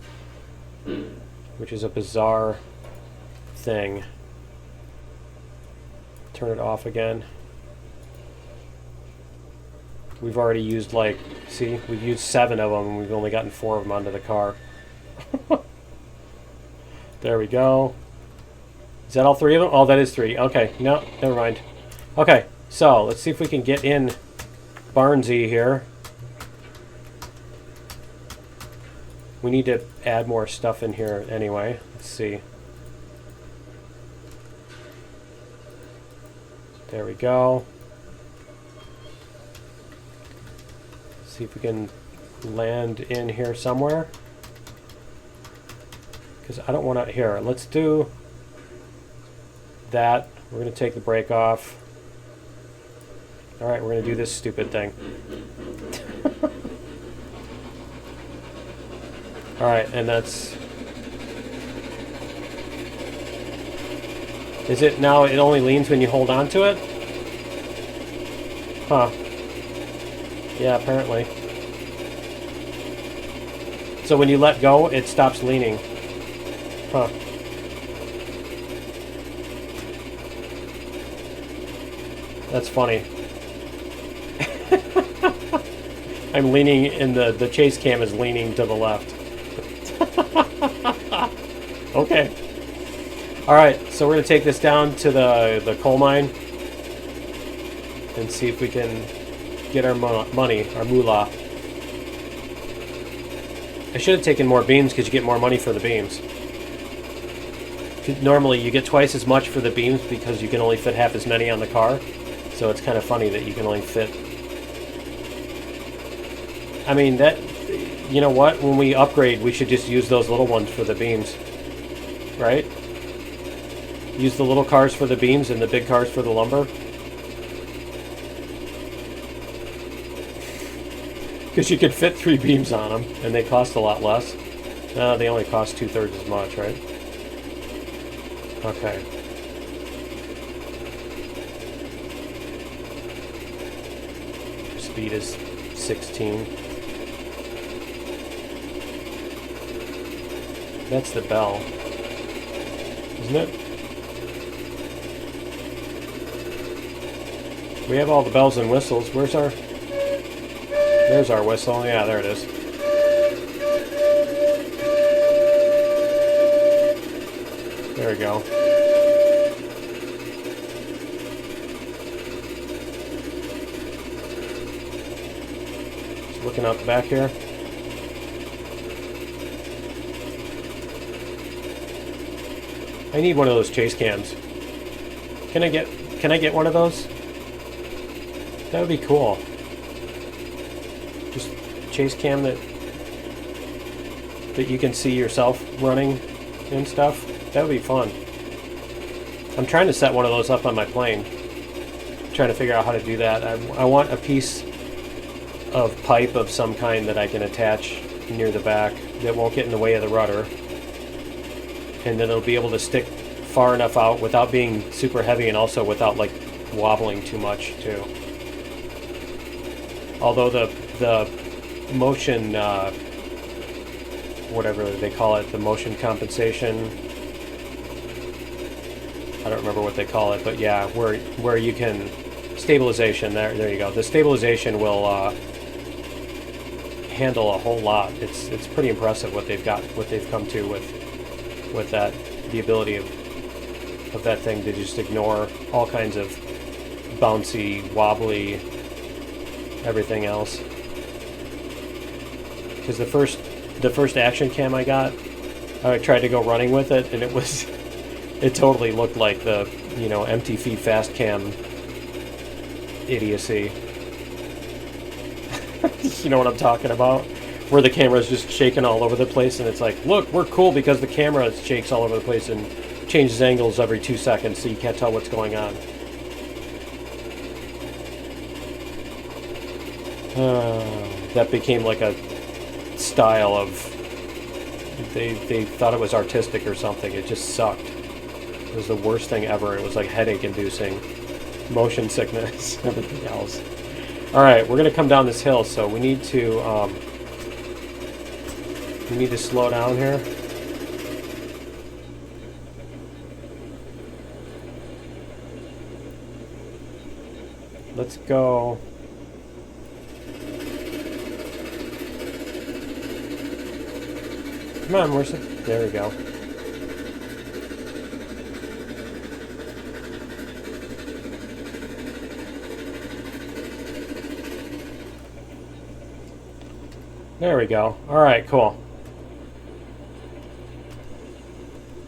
Which is a bizarre thing. Turn it off again. We've already used, like, see, we've used 7 of them and we've only gotten 4 of them onto the car. There we go. Is that all 3 of them? Oh, that is 3. Okay, no, never mind. Okay, so let's see if we can get in Barnesy here. We need to add more stuff in here anyway. Let's see. There we go. See if we can land in here somewhere. Because I don't want to... Here, let's do that. We're going to take the brake off. Alright, we're going to do this stupid thing. Alright, and that's... Is it now it only leans when you hold on to it? Huh. Yeah, apparently. So when you let go, it stops leaning. Huh. That's funny. I'm leaning, and the chase cam is leaning to the left. Okay. Alright, so we're going to take this down to the coal mine and see if we can get our money, our moolah. I should have taken more beams because you get more money for the beams. Normally you get twice as much for the beams because you can only fit half as many on the car. So it's kind of funny that you can only fit... I mean, that... You know what? When we upgrade, we should just use those little ones for the beams. Right? Use the little cars for the beams and the big cars for the lumber. Because you could fit 3 beams on them, and they cost a lot less. They only cost 2/3 as much, right? Okay. Speed is 16. That's the bell, isn't it? We have all the bells and whistles. Where's our... There's our whistle. Yeah, there it is. There we go. Just looking out the back here. I need one of those chase cams. Can I get one of those? That would be cool. Just chase cam that that you can see yourself running and stuff. That would be fun. I'm trying to set one of those up on my plane. I'm trying to figure out how to do that. I want a piece of pipe of some kind that I can attach near the back that won't get in the way of the rudder. And then it'll be able to stick far enough out without being super heavy and also without like wobbling too much too. Although the motion, whatever they call it, the motion compensation, I don't remember what they call it, but yeah, where you can, stabilization, there you go. The stabilization will handle a whole lot. It's pretty impressive what they've come to with that, the ability of that thing to just ignore all kinds of bouncy, wobbly, everything else. Because the first action cam I got, I tried to go running with it, and it totally looked like the, you know, empty feed fast cam idiocy. You know what I'm talking about? Where the camera's just shaking all over the place, and it's like, look, we're cool because the camera shakes all over the place and changes angles every 2 seconds, so you can't tell what's going on. That became like a style of, they thought it was artistic or something. It just sucked. It was the worst thing ever. It was like headache inducing, motion sickness, everything else. All right, we're gonna come down this hill, so we need to slow down here. Let's go. Come on, there we go. There we go. All right, cool.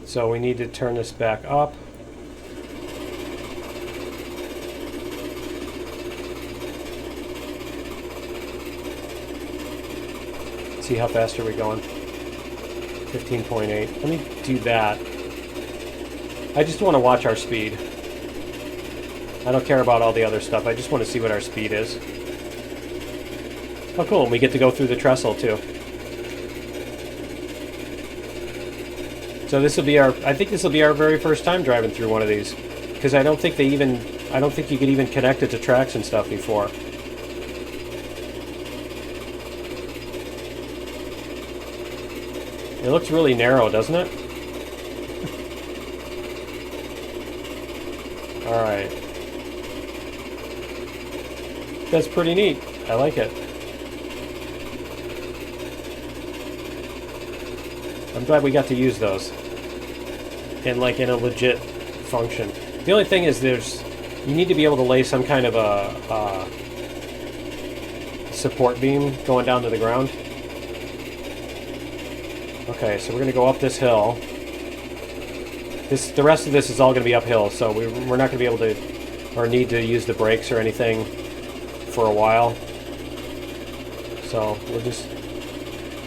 So we need to turn this back up. See how fast are we going? 15.8. Let me do that. I just want to watch our speed. I don't care about all the other stuff. I just want to see what our speed is. Oh, cool. And we get to go through the trestle, too. So this will be I think this will be our very first time driving through one of these. Because I don't think you could even connect it to tracks and stuff before. It looks really narrow, doesn't it? Alright. That's pretty neat. I like it. I'm glad we got to use those. And like in a legit function. The only thing is you need to be able to lay some kind of a support beam going down to the ground. Okay, so we're going to go up this hill. The rest of this is all going to be uphill, so we're not going to be able to, or need to use the brakes or anything for a while. So we'll just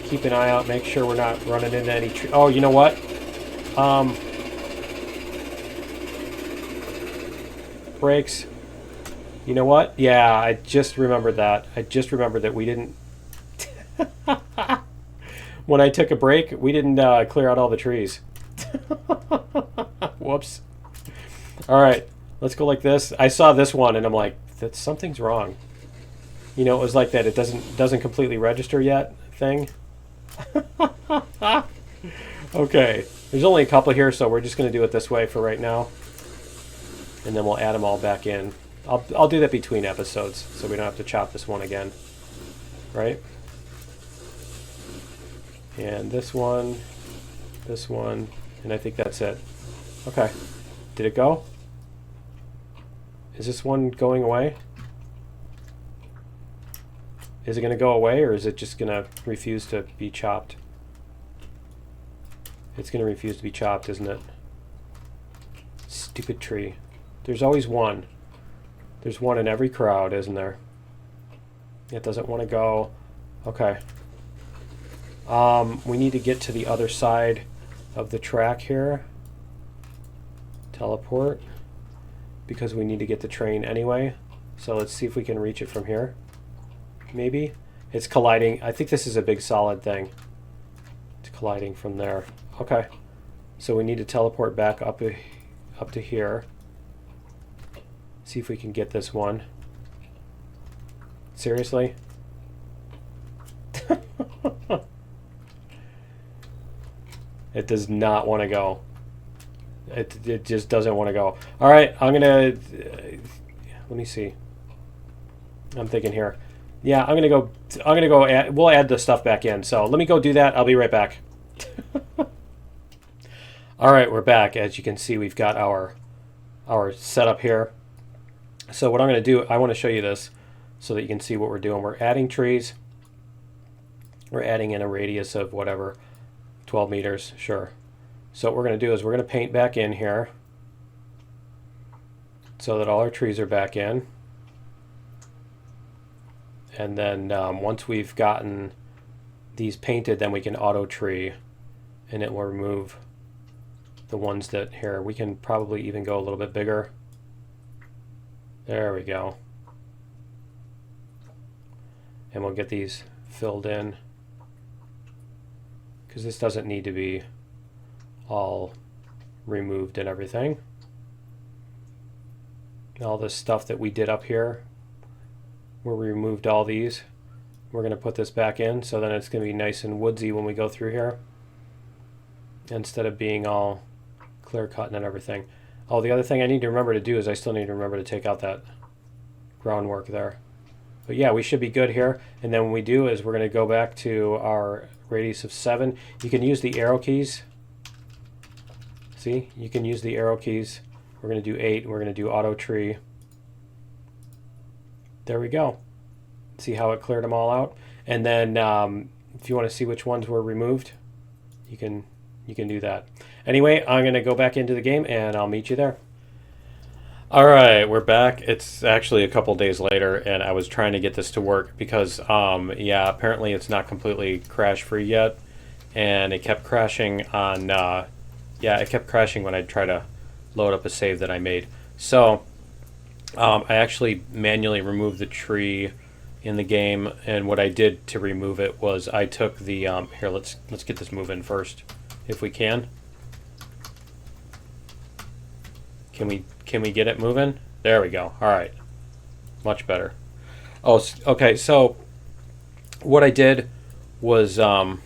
keep an eye out, make sure we're not running into any trees. Oh, you know what? Brakes. You know what? Yeah, I just remembered that. I just remembered that we didn't... When I took a break, we didn't clear out all the trees. Whoops. All right, let's go like this. I saw this one, and I'm like, something's wrong. You know, it was like that. It doesn't completely register yet thing. Okay, there's only a couple here, so we're just going to do it this way for right now, and then we'll add them all back in. I'll do that between episodes, so we don't have to chop this one again, right? And this one, and I think that's it. Okay. Did it go? Is this one going away? Is it going to go away, or is it just going to refuse to be chopped? It's going to refuse to be chopped, isn't it? Stupid tree. There's always one. There's one in every crowd, isn't there? It doesn't want to go. Okay. We need to get to the other side of the track here. Teleport. Because we need to get the train anyway. So let's see if we can reach it from here. Maybe. It's colliding. I think this is a big solid thing. It's colliding from there. Okay. So we need to teleport back up to here. See if we can get this one. Seriously? It does not want to go. It just doesn't want to go. All right, I'm gonna let me see. I'm thinking here. Yeah, I'm gonna go. We'll add the stuff back in. So let me go do that. I'll be right back. All right, we're back. As you can see, we've got our setup here. So what I'm gonna do, I want to show you this so that you can see what we're doing. We're adding trees. We're adding in a radius of whatever, 12 meters, sure. So what we're going to do is we're going to paint back in here so that all our trees are back in. And then once we've gotten these painted, then we can auto tree and it will remove the ones that here. We can probably even go a little bit bigger. There we go. And we'll get these filled in because this doesn't need to be all removed and everything. All this stuff that we did up here, where we removed all these, we're going to put this back in, so then it's going to be nice and woodsy when we go through here, instead of being all clear cutting and everything. Oh, the other thing I need to remember to do is I still need to remember to take out that groundwork there. But yeah, we should be good here. And then when we do is we're going to go back to our radius of 7. You can use the arrow keys. See, you can use the arrow keys. We're going to do 8. We're going to do auto tree. There we go. See how it cleared them all out. And then if you want to see which ones were removed, you can do that. Anyway, I'm going to go back into the game and I'll meet you there. All right, we're back. It's actually a couple days later, and I was trying to get this to work because, yeah, apparently it's not completely crash-free yet, and it kept crashing on, yeah, it kept crashing when I tried to load up a save that I made. So, I actually manually removed the tree in the game, and what I did to remove it was I took the, here, let's get this moving first, if we can. Can we get it moving? There we go. All right. Much better. Oh, okay. So what I did was are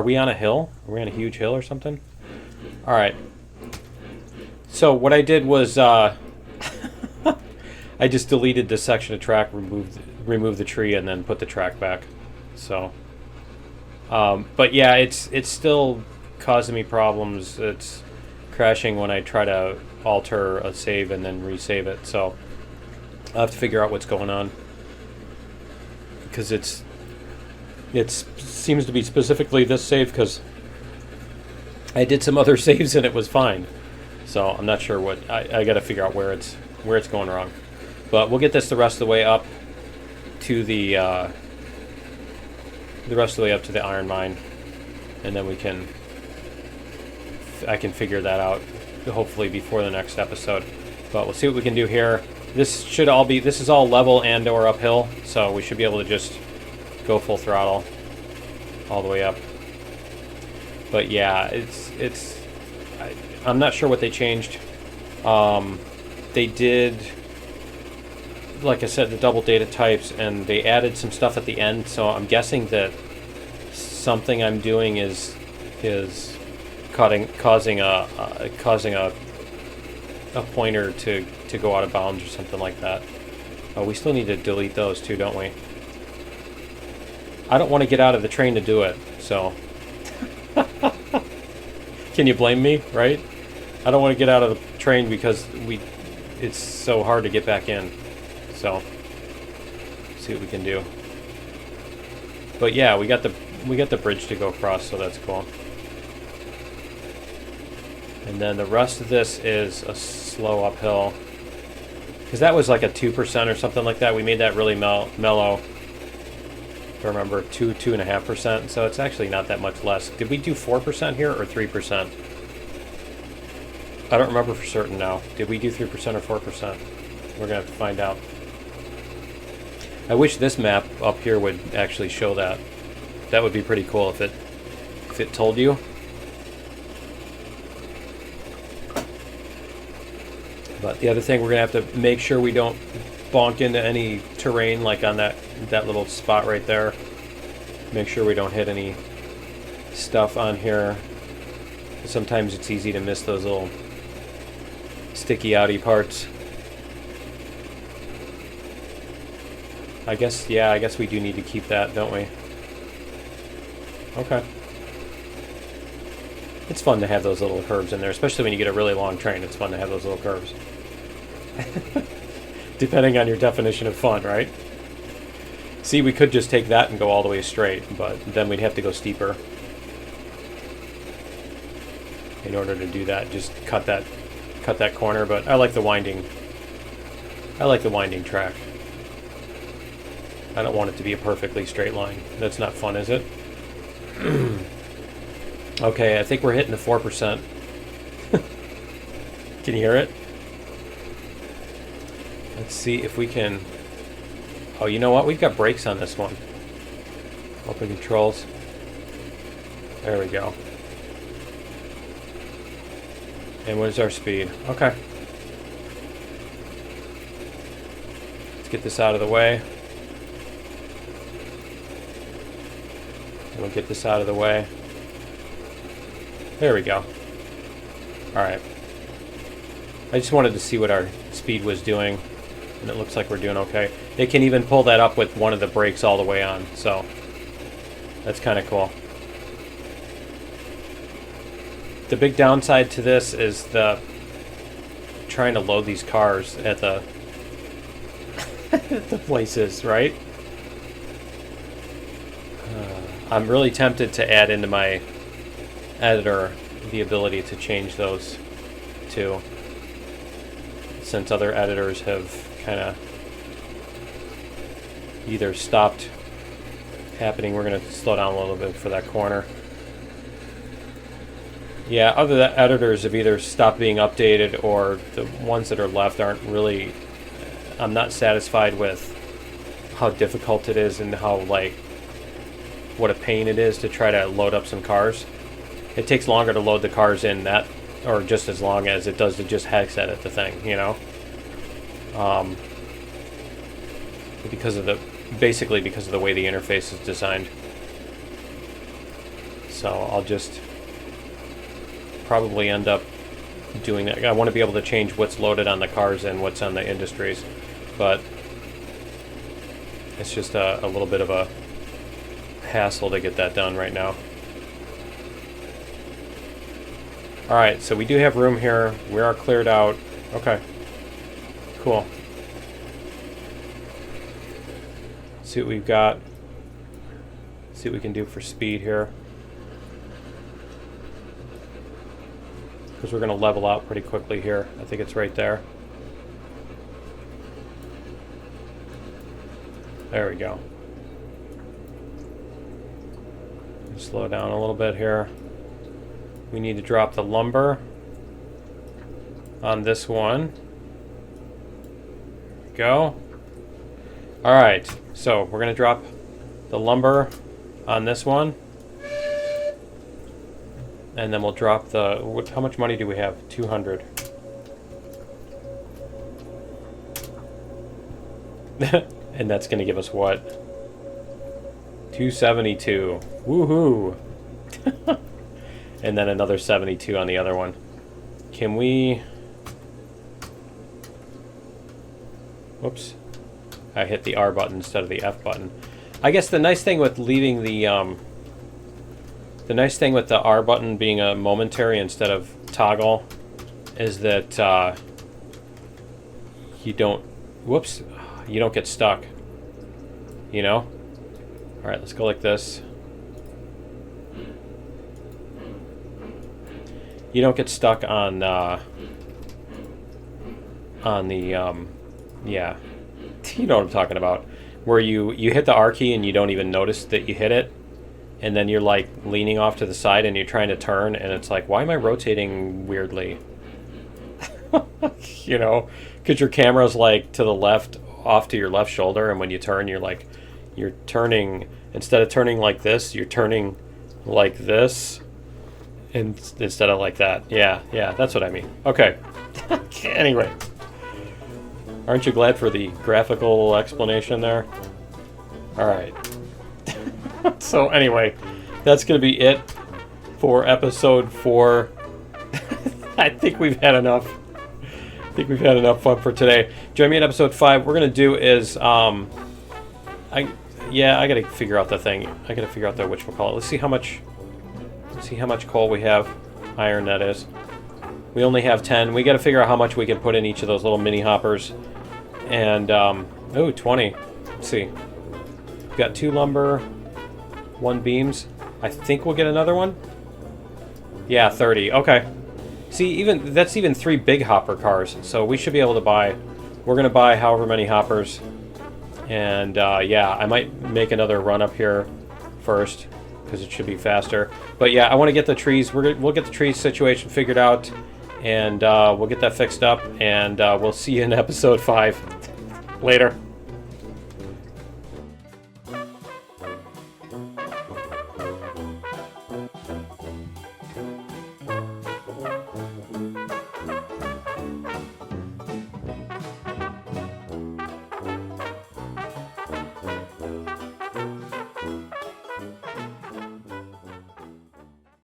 we on a hill? Are we on a huge hill or something? All right. So what I did was I just deleted this section of track, removed the tree, and then put the track back. So but yeah, it's still causing me problems. It's crashing when I try to alter a save and then resave it. So I'll have to figure out what's going on, because it seems to be specifically this save, because I did some other saves and it was fine. So I'm not sure what I got to figure out where it's going wrong. But we'll get this the rest of the way up to the rest of the way up to the iron mine, and then I can figure that out hopefully before the next episode. But we'll see what we can do here. This is all level and or uphill, so we should be able to just go full throttle all the way up. But yeah, I'm not sure what they changed. They did, like I said, the double data types, and they added some stuff at the end, so I'm guessing that something I'm doing is causing a pointer to go out of bounds or something like that. Oh, we still need to delete those too, don't we? I don't want to get out of the train to do it, so can you blame me, right? I don't want to get out of the train because it's so hard to get back in. So see what we can do. But yeah, we got the bridge to go across, so that's cool. And then the rest of this is a slow uphill. Because that was like a 2% or something like that. We made that really mellow. If I remember, 2.5%. So it's actually not that much less. Did we do 4% here or 3%? I don't remember for certain now. Did we do 3% or 4%? We're going to have to find out. I wish this map up here would actually show that. That would be pretty cool if it told you. But the other thing, we're going to have to make sure we don't bonk into any terrain like on that little spot right there. Make sure we don't hit any stuff on here. Sometimes it's easy to miss those little sticky outy parts. I guess we do need to keep that, don't we? Okay. It's fun to have those little curves in there, especially when you get a really long train. It's fun to have those little curves. Depending on your definition of fun, right? See, we could just take that and go all the way straight, but then we'd have to go steeper. In order to do that, just cut that corner, but I like the winding track. I don't want it to be a perfectly straight line. That's not fun, is it? Okay, I think we're hitting the 4%. Can you hear it? Let's see if we can... Oh, you know what? We've got brakes on this one. Open controls. There we go. And what is our speed? Okay. Let's get this out of the way. And we'll get this out of the way. There we go. Alright. I just wanted to see what our speed was doing. And it looks like we're doing okay. It can even pull that up with one of the brakes all the way on. So, that's kind of cool. The big downside to this is the trying to load these cars at the the places, right? I'm really tempted to add into my editor the ability to change those too, since other editors have kind of either stopped happening. We're going to slow down a little bit for that corner. Yeah, other editors have either stopped being updated, or the ones that are left aren't really... I'm not satisfied with how difficult it is and how, like, what a pain it is to try to load up some cars. It takes longer to load the cars in that, or just as long as it does to just hex edit the thing, you know? Basically because of the way the interface is designed. So I'll just probably end up doing that. I want to be able to change what's loaded on the cars and what's on the industries, but it's just a little bit of a hassle to get that done right now. Alright, so we do have room here. We are cleared out. Okay. Cool. See what we've got. See what we can do for speed here. Because we're going to level out pretty quickly here. I think it's right there. There we go. Slow down a little bit here. We need to drop the lumber on this one. Go. Alright, so we're going to drop the lumber on this one. And then we'll drop the... How much money do we have? 200. And that's going to give us what? 272. Woohoo! And then another 72 on the other one. Can we... Whoops. I hit the R button instead of the F button. I guess the nice thing with leaving the nice thing with the R button being a momentary instead of toggle is that you don't... Whoops. You don't get stuck. You know? Alright, let's go like this. You don't get stuck on the Yeah. You know what I'm talking about. Where you hit the R key and you don't even notice that you hit it. And then you're like leaning off to the side and you're trying to turn. And it's like, why am I rotating weirdly? You know? Because your camera's like to the left, off to your left shoulder. And when you turn, you're turning, instead of turning like this, you're turning like this. And instead of like that. Yeah, that's what I mean. Okay. Anyway. Aren't you glad for the graphical explanation there? Alright. So anyway, that's going to be it for episode 4. I think we've had enough. I think we've had enough fun for today. Join me in episode 5. What we're going to do is, I got to figure out the thing. I got to figure out the whatchamacallit. Let's see how much coal we have. Iron, that is. We only have 10. We got to figure out how much we can put in each of those little mini hoppers. And, 20. Let's see. We've got 2 lumber, 1 beams. I think we'll get another one. Yeah, 30. Okay. See, that's even 3 big hopper cars. So we should be able to buy. We're going to buy however many hoppers. And, I might make another run up here first, because it should be faster. But yeah, I want to get the trees. We'll get the trees situation figured out. And we'll get that fixed up. And we'll see you in episode 5. Later.